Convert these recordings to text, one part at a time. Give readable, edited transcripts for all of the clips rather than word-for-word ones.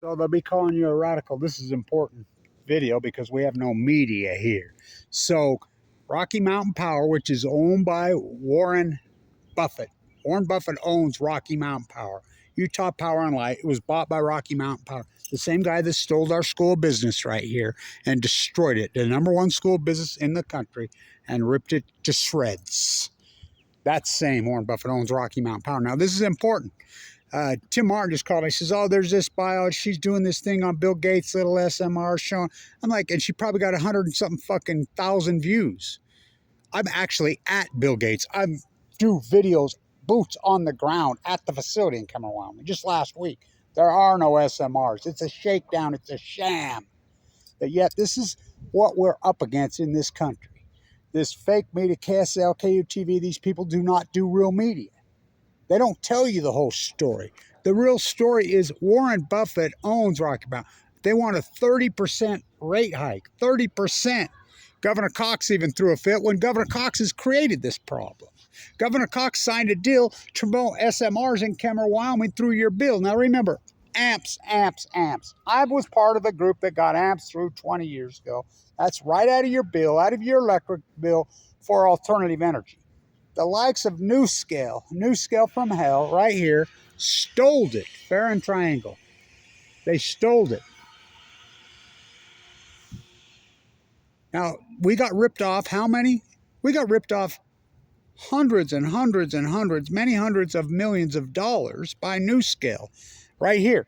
So they'll be calling you a radical. This is important video because we have no media here. So Rocky Mountain Power, which is owned by Warren Buffett. Warren Buffett owns Rocky Mountain Power. Utah Power and Light. It was bought by Rocky Mountain Power. The same guy that stole our school of business right here and destroyed it. The #1 school of business in the country and ripped it to shreds. That same Warren Buffett owns Rocky Mountain Power. Now, this is important. Tim Martin just called me. He says, oh, there's this bio. She's doing this thing on Bill Gates' little SMR showing. I'm like, and she probably got 100 and something fucking thousand views. I'm actually at Bill Gates. I do videos, boots on the ground at the facility in Cameron, Wyoming, just last week. There are no SMRs. It's a shakedown. It's a sham. But yet, this is what we're up against in this country. This fake media, KSL, KUTV, these people do not do real media. They don't tell you the whole story. The real story is Warren Buffett owns Rocky Mountain. They want a 30% rate hike, 30%. Governor Cox even threw a fit when Governor Cox has created this problem. Governor Cox signed a deal to promote SMRs in Cameron, Wyoming through your bill. Now remember, amps, amps, amps. I was part of the group that got amps through 20 years ago. That's right out of your bill, out of your electric bill for alternative energy. The likes of Nuscale from hell, right here, stole it, fair and triangle. They stole it. Now, we got ripped off how many? We got ripped off hundreds and hundreds and hundreds, many hundreds of millions of dollars by Nuscale, right here.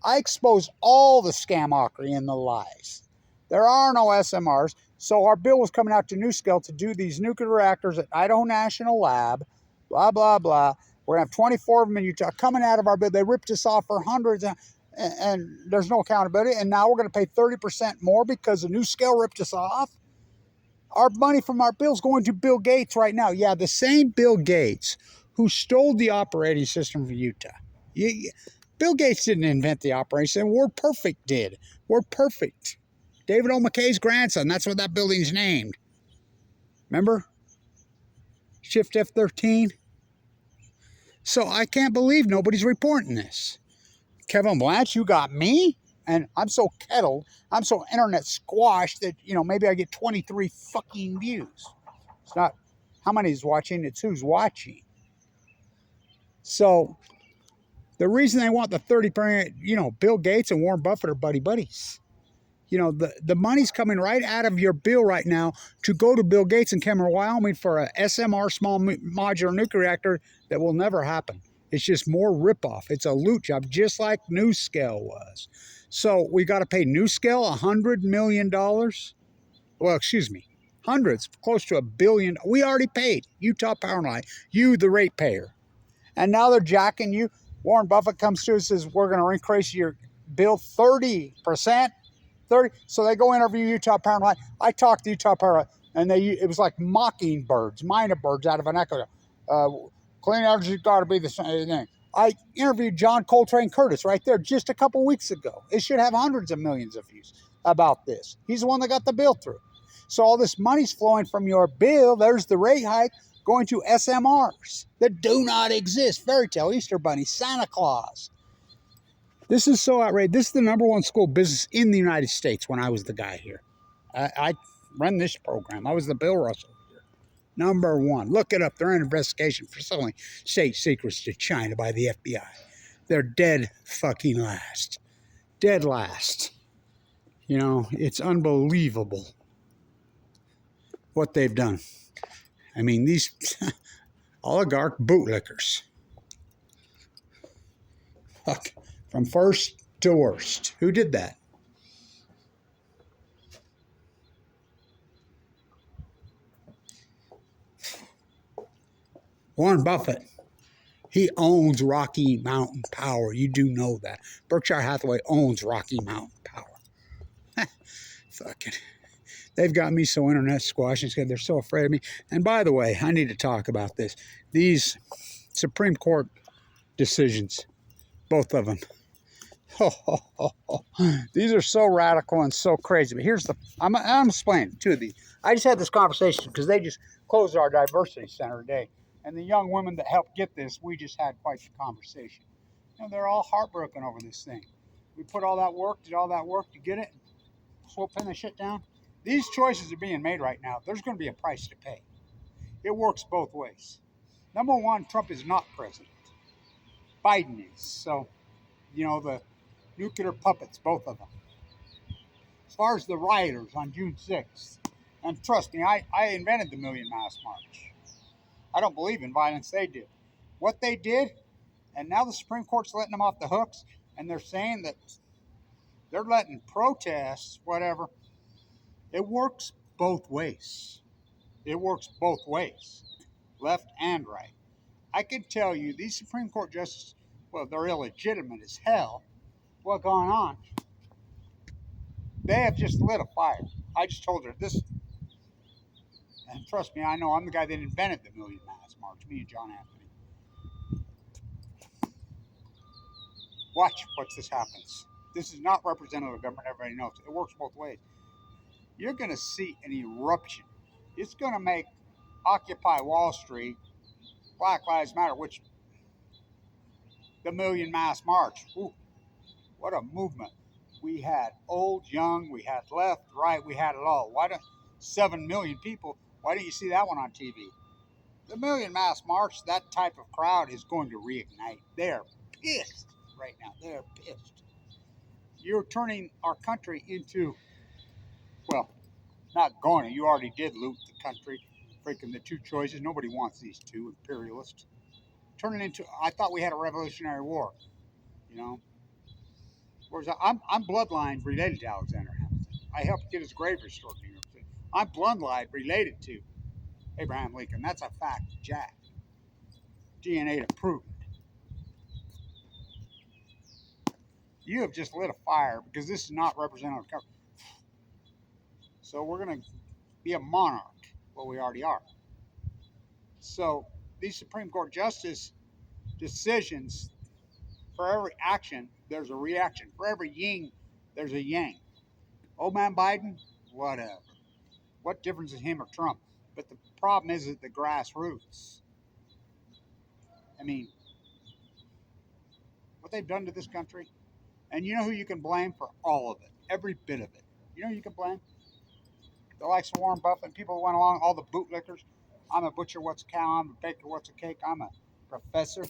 I exposed all the scamockery and the lies. There are no SMRs. So our bill was coming out to Nuscale to do these nuclear reactors at Idaho National Lab, blah, blah, blah. We're going to have 24 of them in Utah coming out of our bill. They ripped us off for hundreds, and there's no accountability. And now we're going to pay 30% more because the Nuscale ripped us off. Our money from our bill is going to Bill Gates right now. Yeah, the same Bill Gates who stole the operating system from Utah. Bill Gates didn't invent the operating system. We're Perfect did. We're Perfect. David O. McKay's grandson. That's what that building's named. Remember? Shift F-13. So I can't believe nobody's reporting this. Kevin Blanch, you got me? And I'm so kettled, I'm so internet squashed that, maybe I get 23 fucking views. It's not how many is watching, it's who's watching. So the reason they want the 30%, Bill Gates and Warren Buffett are buddies. The money's coming right out of your bill right now to go to Bill Gates in Cameron, Wyoming for a SMR, small modular nuclear reactor that will never happen. It's just more ripoff. It's a loot job, just like Nuscale was. So we got to pay Nuscale $100 million. Well, excuse me, hundreds, close to $1 billion. We already paid Utah Power and Light, you, the ratepayer. And now they're jacking you. Warren Buffett comes to us and says, we're going to increase your bill 30%. 30. So they go interview Utah Power and Light. I talked to Utah Power and it was like mockingbirds, minor birds out of an echo. Clean energy's got to be the same thing. I interviewed John Coltrane Curtis right there just a couple weeks ago. It should have hundreds of millions of views about this. He's the one that got the bill through. So all this money's flowing from your bill. There's the rate hike going to SMRs that do not exist. Fairy tale, Easter Bunny, Santa Claus. This is so outrageous. This is the #1 school business in the United States when I was the guy here. I run this program. I was the Bill Russell here. #1. Look it up. They're in investigation for selling state secrets to China by the FBI. They're dead fucking last. Dead last. It's unbelievable what they've done. I mean, these oligarch bootlickers. Fuck. From first to worst. Who did that? Warren Buffett. He owns Rocky Mountain Power. You do know that. Berkshire Hathaway owns Rocky Mountain Power. Fucking. They've got me so internet squashed. They're so afraid of me. And by the way, I need to talk about this. These Supreme Court decisions, both of them. These are so radical and so crazy. But here's I'm explaining two of these. I just had this conversation because they just closed our diversity center today. And the young women that helped get this, we just had quite the conversation. They're all heartbroken over this thing. We put all that work, did all that work to get it, slow pin the shit down. These choices are being made right now. There's going to be a price to pay. It works both ways. Number one, Trump is not president. Biden is. So, the nuclear puppets, both of them. As far as the rioters on June 6th, and trust me, I invented the Million Mass March. I don't believe in violence. They did. What they did, and now the Supreme Court's letting them off the hooks, and they're saying that they're letting protests, whatever. It works both ways. It works both ways, left and right. I can tell you, these Supreme Court justices, well, they're illegitimate as hell. What's going on? They have just lit a fire. I just told her this, and trust me, I know I'm the guy that invented the Million Mass March, me and John Anthony. Watch what this happens. This is not representative of government, everybody knows. It works both ways. You're going to see an eruption. It's going to make Occupy Wall Street, Black Lives Matter, which the Million Mass March. Ooh, what a movement. We had old, young, we had left, right, we had it all. 7 million people, why didn't you see that one on TV? The Million Mass March, that type of crowd is going to reignite. They're pissed right now. They're pissed. You're turning our country into, well, not going to. You already did loot the country. Freaking the two choices. Nobody wants these two imperialists. Turning into, I thought we had a Revolutionary War. Whereas I'm bloodline related to Alexander Hamilton. I helped get his grave restored in New York City. I'm bloodline related to Abraham Lincoln. That's a fact, Jack. DNA to prove it. You have just lit a fire because this is not representative. So we're going to be a monarch. Well, we already are. So these Supreme Court justice decisions, for every action, there's a reaction. For every yin, there's a yang. Old man Biden, whatever. What difference is him or Trump? But the problem is at the grassroots. I mean, what they've done to this country, and you know who you can blame for all of it, every bit of it. You know who you can blame? The likes of Warren Buffett, people who went along, all the bootlickers. I'm a butcher, what's a cow? I'm a baker, what's a cake? I'm a professor.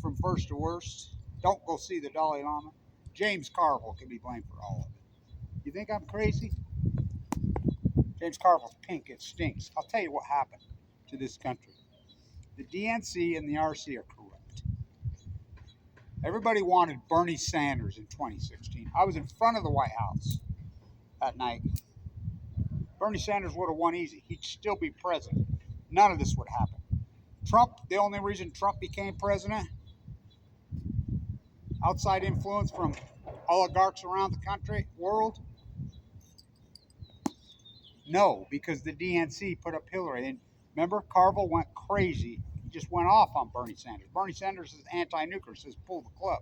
From first to worst. Don't go see the Dalai Lama. James Carville can be blamed for all of it. You think I'm crazy? James Carville's pink, it stinks. I'll tell you what happened to this country. The DNC and the RC are corrupt. Everybody wanted Bernie Sanders in 2016. I was in front of the White House that night. Bernie Sanders would have won easy. He'd still be president. None of this would happen. Trump, the only reason Trump became president, outside influence from oligarchs around the country, world? No, because the DNC put up Hillary. And remember, Carville went crazy. He just went off on Bernie Sanders. Bernie Sanders is anti-nuclear, says pull the club.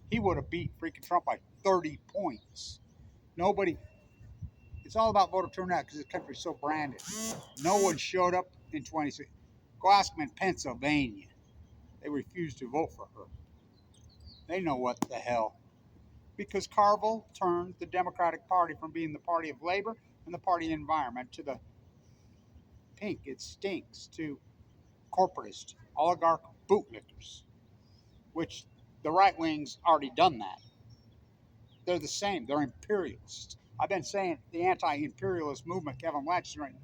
He would have beat freaking Trump by 30 points. Nobody, it's all about voter turnout because this country's so branded. No one showed up in 2016. Go ask them in Pennsylvania. They refused to vote for her. They know what the hell. Because Carville turned the Democratic Party from being the party of labor and the party of the environment to the pink, it stinks, to corporatist, oligarch bootlickers, which the right wing's already done that. They're the same. They're imperialists. I've been saying the anti-imperialist movement, Kevin Blanch is right.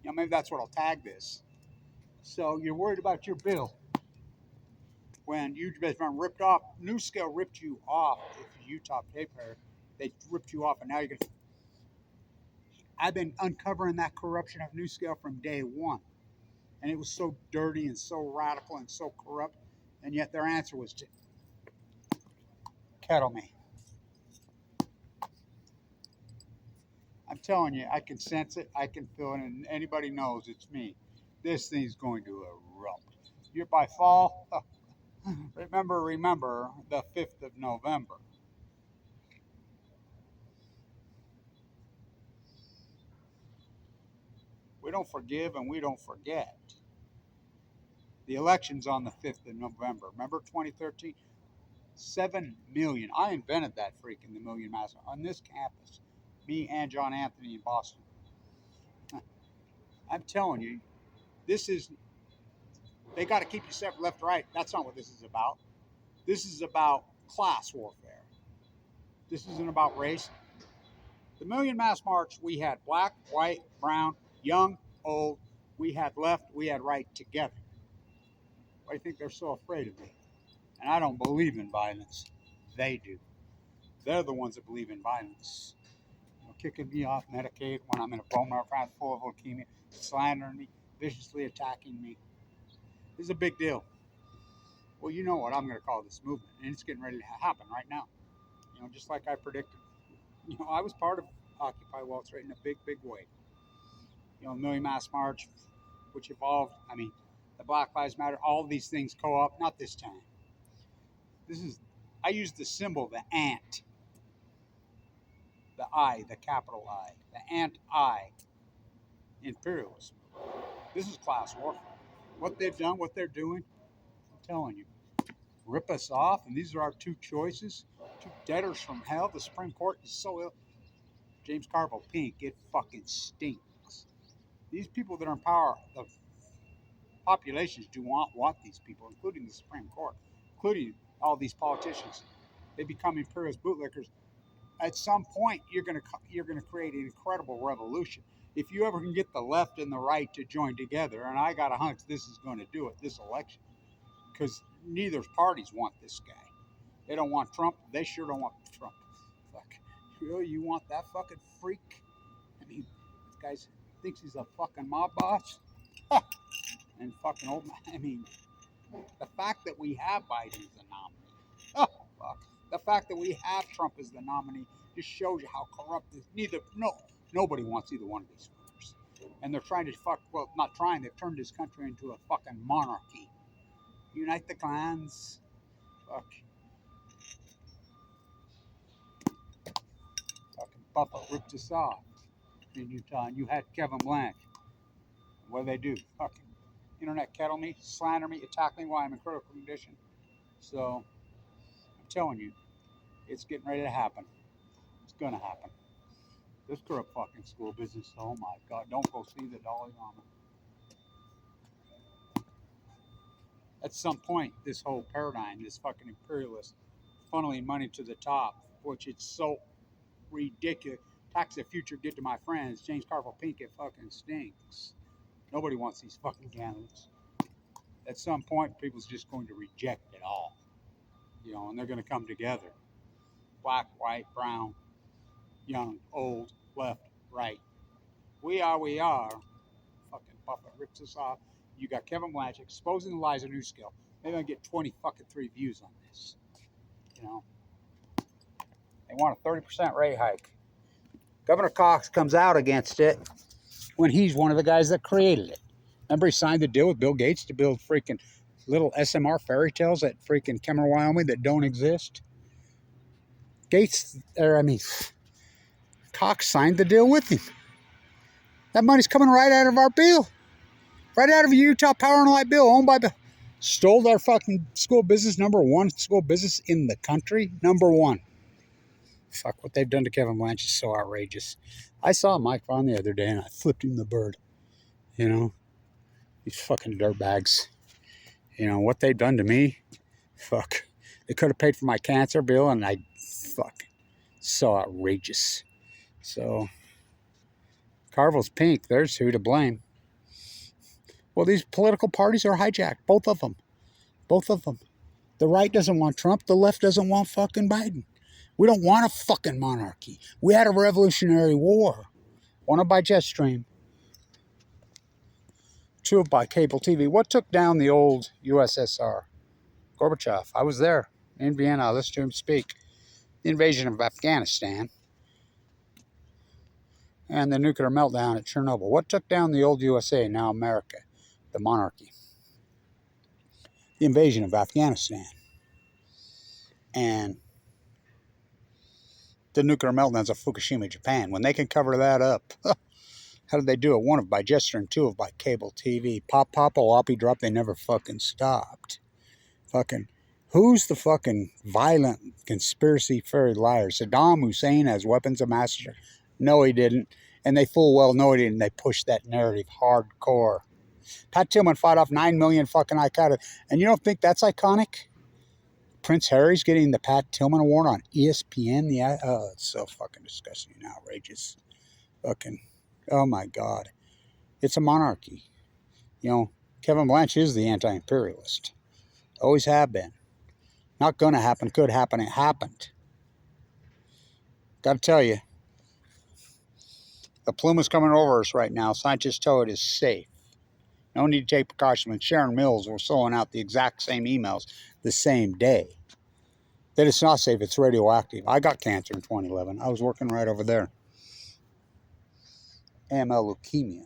Maybe that's what I'll tag this. So you're worried about your bill when you've been ripped off. Nuscale ripped you off. If you Utah paper, they ripped you off, and now you're going to. I've been uncovering that corruption of Nuscale from day one. And it was so dirty and so radical and so corrupt. And yet their answer was to kettle me. I'm telling you, I can sense it. I can feel it. And anybody knows it's me. This thing's going to erupt. You're by fall. Remember the 5th of November. We don't forgive and we don't forget. The election's on the 5th of November. Remember 2013? 7 million. I invented that freaking the million mass on this campus. Me and John Anthony in Boston. I'm telling you, this is, they got to keep you separate left, right. That's not what this is about. This is about class warfare. This isn't about race. The Million Mass March, we had black, white, brown, young, old. We had left, we had right together. Why do you think they're so afraid of me? And I don't believe in violence. They do. They're the ones that believe in violence. You know, kicking me off Medicaid when I'm in a bone marrow transplant full of leukemia, slandering me, viciously attacking me. This is a big deal. Well, you know what I'm going to call this movement, and it's getting ready to happen right now. You know, just like I predicted. You know, I was part of Occupy Wall Street in a big, big way. You know, the Million Mass March, which evolved, I mean, the Black Lives Matter, all of these things co-op, not this time. This is, I use the symbol, the ant, the I, the capital I, the anti imperialism. This is class warfare. What they've done, what they're doing, I'm telling you, rip us off, and these are our two choices, two debtors from hell. The Supreme Court is so ill. James Carville Pink, it fucking stinks. These people that are in power, the populations do not want these people, including the Supreme Court, including all these politicians. They become imperialist bootlickers. At some point, you're gonna create an incredible revolution. If you ever can get the left and the right to join together, and I got a hunch this is going to do it this election, because neither parties want this guy. They don't want Trump. They sure don't want Trump. Fuck. Really, you want that fucking freak? I mean, this guy thinks he's a fucking mob boss. And fucking old, I mean, the fact that we have Biden as the nominee, oh, fuck. The fact that we have Trump as the nominee just shows you how corrupt this. Nobody wants either one of these fuckers. And they're trying to well, not trying, they've turned this country into a fucking monarchy. Unite the clans. Fuck. Fucking Buffett ripped us off in Utah, and you had Kevin Blanch. What do they do? Fucking internet kettle me, slander me, attack me while I'm in critical condition. So, I'm telling you, it's getting ready to happen. It's gonna happen. This corrupt fucking school business, oh my God, don't go see the Dalai Lama. At some point, this whole paradigm, this fucking imperialist funneling money to the top, which it's so ridiculous. Tax the future, get to my friends. James Carville Pink, it fucking stinks. Nobody wants these fucking candidates. At some point, people's just going to reject it all. You know, and they're going to come together. Black, white, brown, young, old, left, right. We are. Fucking Buffett rips us off. You got Kevin Blanch exposing the lies of Nuscale. They're going to get 20 fucking 3 views on this. You know, they want a 30% rate hike. Governor Cox comes out against it when he's one of the guys that created it. Remember, he signed the deal with Bill Gates to build freaking little SMR fairy tales at freaking Kemmer, Wyoming that don't exist. Cox signed the deal with him. That money's coming right out of our bill. Right out of a Utah Power and Light bill owned by the... Stole our fucking school business, #1 school business in the country, #1. Fuck, what they've done to Kevin Blanch is so outrageous. I saw Mike Vaughn the other day and I flipped him the bird. You know, these fucking dirtbags. You know, what they've done to me, fuck. They could have paid for my cancer bill and fuck, so outrageous. So, Carville's pink, there's who to blame. Well, these political parties are hijacked, both of them. Both of them. The right doesn't want Trump, the left doesn't want fucking Biden. We don't want a fucking monarchy. We had a revolutionary war. One by jet stream. 2 by cable TV. What took down the old USSR? Gorbachev. I was there in Vienna. I listened to him speak. The invasion of Afghanistan and the nuclear meltdown at Chernobyl. What took down the old USA, now America? The monarchy. The invasion of Afghanistan. And the nuclear meltdowns of Fukushima, Japan. When they can cover that up, how did they do it? 1 by jet stream, 2 by cable TV. Pop, pop, a loppy drop. They never fucking stopped. Fucking Who's the fucking violent conspiracy theory liar? Saddam Hussein has weapons of mass destruction? No, he didn't. And they full well know he didn't. They pushed that narrative hardcore. Pat Tillman fought off 9 million fucking Al-Qaeda. And you don't think that's iconic? Prince Harry's getting the Pat Tillman Award on ESPN. Oh, it's so fucking disgusting and outrageous. Fucking, oh my God. It's a monarchy. You know, Kevin Blanch is the anti-imperialist. Always have been. Not going to happen, could happen, it happened. Got to tell you, the plume is coming over us right now. Scientists tell it is safe. No need to take precautions. When Sharon Mills was throwing out the exact same emails the same day, that it's not safe, it's radioactive. I got cancer in 2011. I was working right over there. AML leukemia.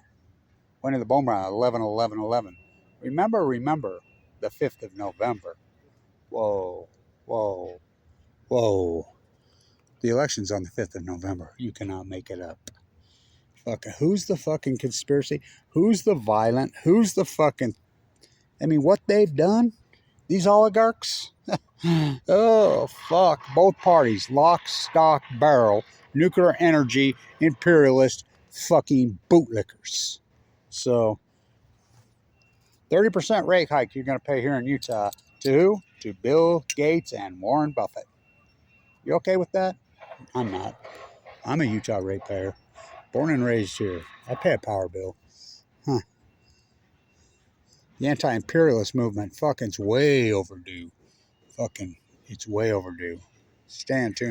Went in the bone marrow 11/11/11. Remember the 5th of November. Whoa, whoa, whoa. The election's on the 5th of November. You cannot make it up. Fuck, who's the fucking conspiracy? Who's the violent? Who's the fucking... I mean, what they've done? These oligarchs? Oh, fuck. Both parties. Lock, stock, barrel. Nuclear energy, imperialist, fucking bootlickers. So, 30% rate hike you're going to pay here in Utah. To who? To Bill Gates and Warren Buffett. You okay with that? I'm not. I'm a Utah ratepayer. Born and raised here. I pay a power bill. Huh. The anti-imperialist movement, fucking, it's way overdue. Fucking, it's way overdue. Stay tuned.